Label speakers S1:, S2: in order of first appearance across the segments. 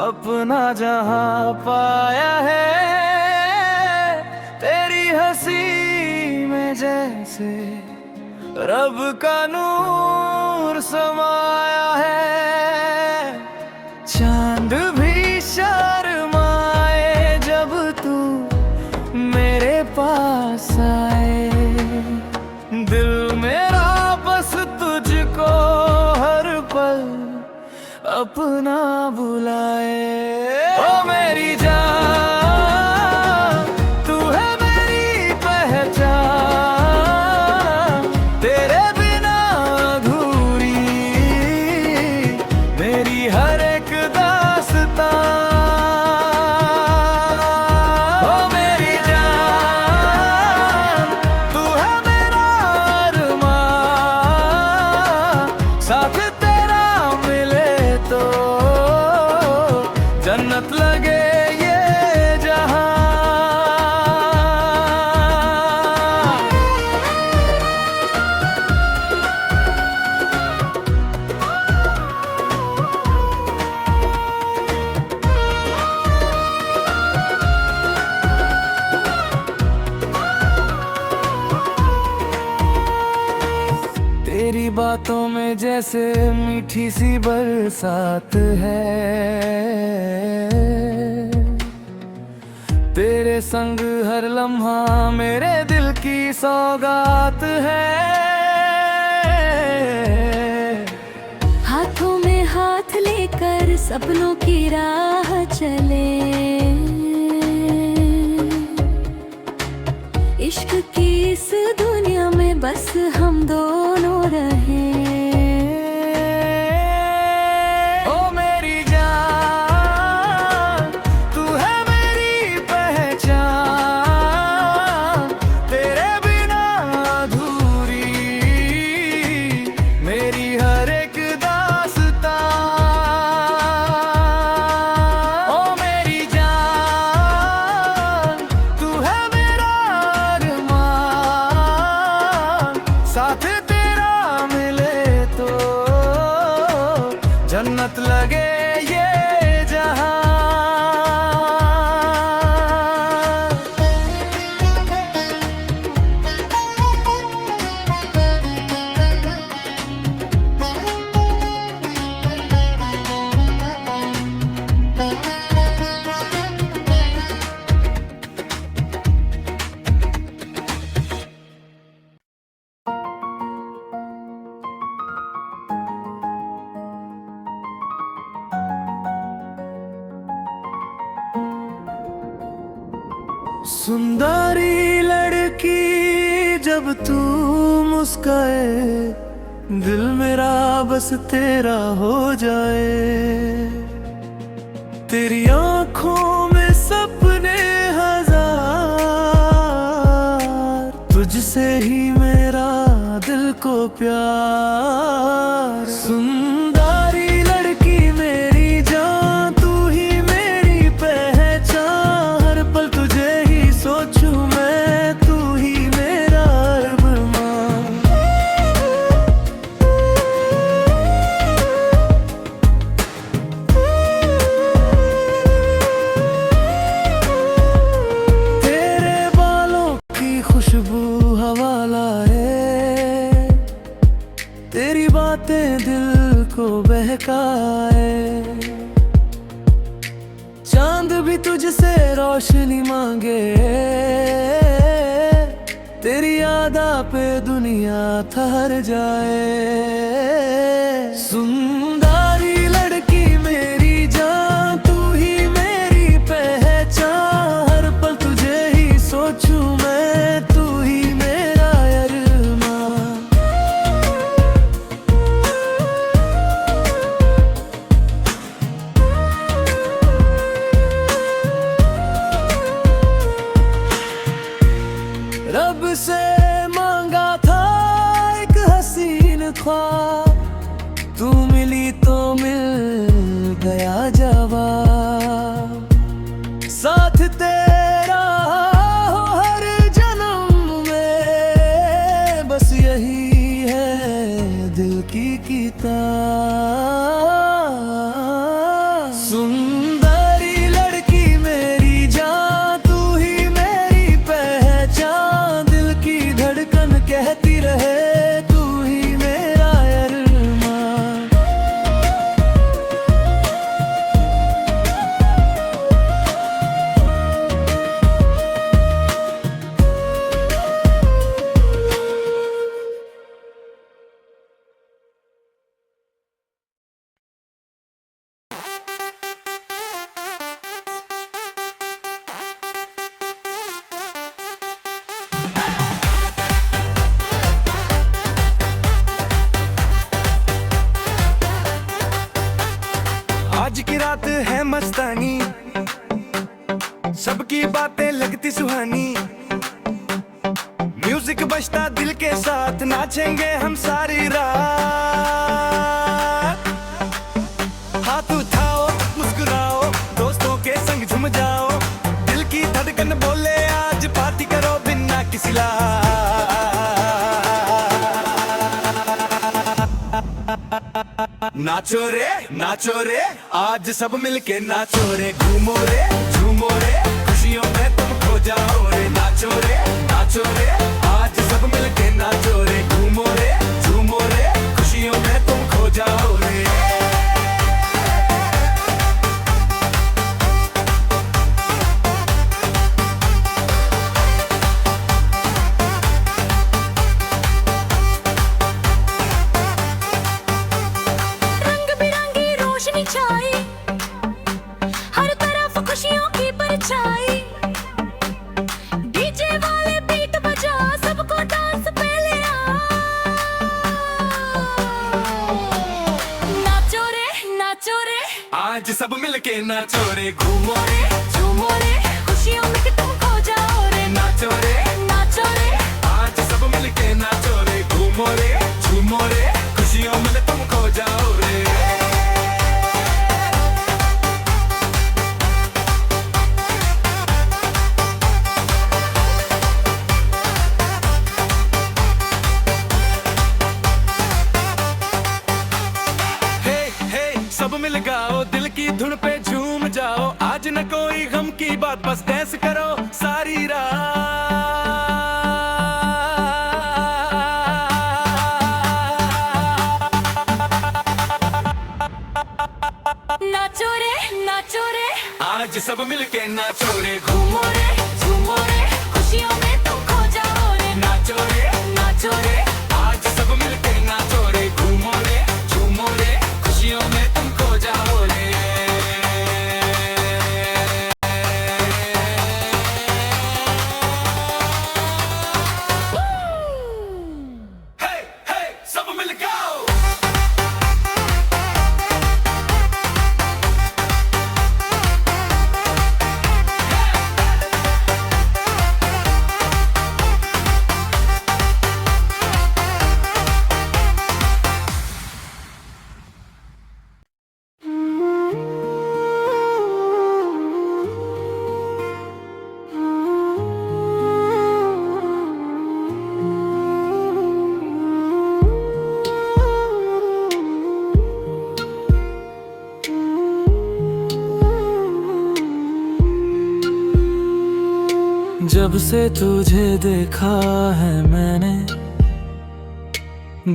S1: अपना जहां पाया है। तेरी हंसी में जैसे रब का नूर समाया है। चांद भी शर्माए जब तू मेरे पास आए। दिल मेरा बस तुझको हर पल अपना बुलाए। ओ मेरी जान तू है मेरी पहचान, तेरे बिना अधूरी मेरी हर एक दास्तां। ओ मेरी जान तू है मेरा अरमान, साथ तेरा मिले तो जन्नत लगे ये जहां। तेरी बातों में जैसे मीठी सी बरसात है। तेरे संग हर लम्हा मेरे दिल की सौगात है।
S2: हाथों में हाथ लेकर सपनों की राह चले। इश्क की इस दुनिया में बस हम दोनों रहे।
S1: ओ मेरी जान तू है मेरी पहचान, तेरे बिना अधूरी मेरी हर एक दास्तां। ओ मेरी जान तू है मेरा अरमान, साथ तेरा मिले तो जन्नत लगे ये जहां। सुंदरी लड़की जब तू मुस्काए, दिल मेरा बस तेरा हो जाए। तेरी आंखों में सपने हजार, तुझसे ही मेरा दिल को प्यार। सुंदरी लड़की मेरी जान तू ही मेरी पहचान, हर पल तुझे ही सोचूं मैं, तू ही मेरा अरमान। तेरे बालों की खुशबू हवा लाए, तेरी बातें दिल को बहकाए। चांद भी तुझसे रोशनी मांगे, तेरी यादा पे दुनिया ठहर जाए। सुंदरी लड़की मेरी जान तू ही मेरी पहचान, हर पल तुझे ही सोचूं मैं, तू ही मेरा अरमान। रब से मांगा था एक हसीन ख्वाब, तू मिली तो मिल गया जवाब। साथ तेरा हो हर जन्म में, बस यही है दिल की किताब। सुंदर के साथ नाचेंगे हम सारी रात। हाथ उठाओ, मुस्कुराओ, दोस्तों के संग झूम जाओ, दिल की धड़कन बोले आज पार्टी करो बिना किसी नाचो रे आज सब मिलके नाचो रे, घूमो रे झूमो रे, खुशियों में तुम खो जाओ रे। नाचो रे आज सब मिलके नाचो रे, घूमो रे झूमो रे, खुशियों में तुम खो जाओ रे।
S2: छाई हर तरफ खुशियों की परछाई, डीजे वाले बीट बजा सबको डांस पे ले आ। नाचो रे
S1: आज सब मिलके नाचो रे, घूमो रे
S2: झूमो रे, खुशियों में कि तुम खो जाओ रे।
S1: नाचो रे आज सब मिलके नाचो रे, घूमो रे झूमो रे, खुशियों में तुम खो जाओ रे। सब मिल गाओ, दिल की धुन पे झूम जाओ, आज न कोई गम की बात, बस डांस करो सारी रात।
S2: नाचो रे
S1: आज सब मिलके नाचो रे, घूमो रे
S2: झूमो रे, खुशियों में तुम खो जाओ रे।
S1: नाचो रे आज सब मिलके नाचो रे, घूमो रे झूमो रे, खुशियों में तुम खो जाओ रे। हे सब मिल गाओ। जब से तुझे देखा है मैंने,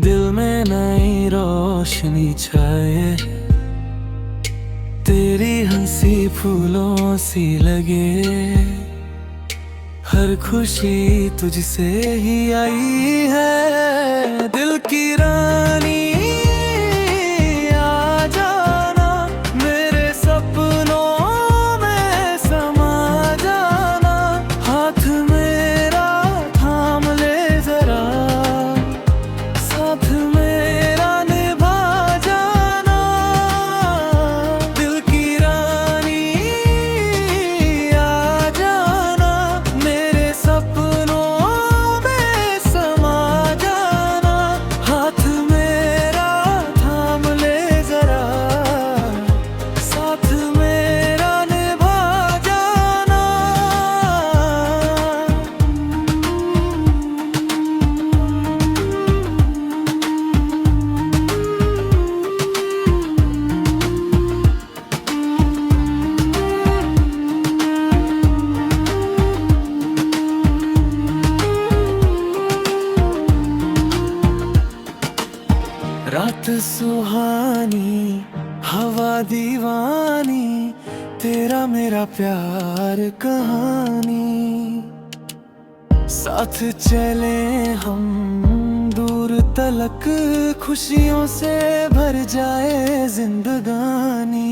S1: दिल में नई रोशनी छाए, तेरी हंसी फूलों सी लगे, हर खुशी तुझसे ही आई है। दिल की रानी आ जाना, मेरे सपनों में समा जाना, हाथ मेरा थाम ले जरा, साथ मेरा निभा जाना। दिल की रानी आ जाना, मेरे सपनों में समा जाना, हाथ मेरा थाम ले जरा, साथ मेरा निभा जाना। रात सुहानी, हवा दीवानी, तेरा मेरा प्यार कहानी, साथ चले हम दूर तलक, खुशियों से भर जाए जिंदगानी।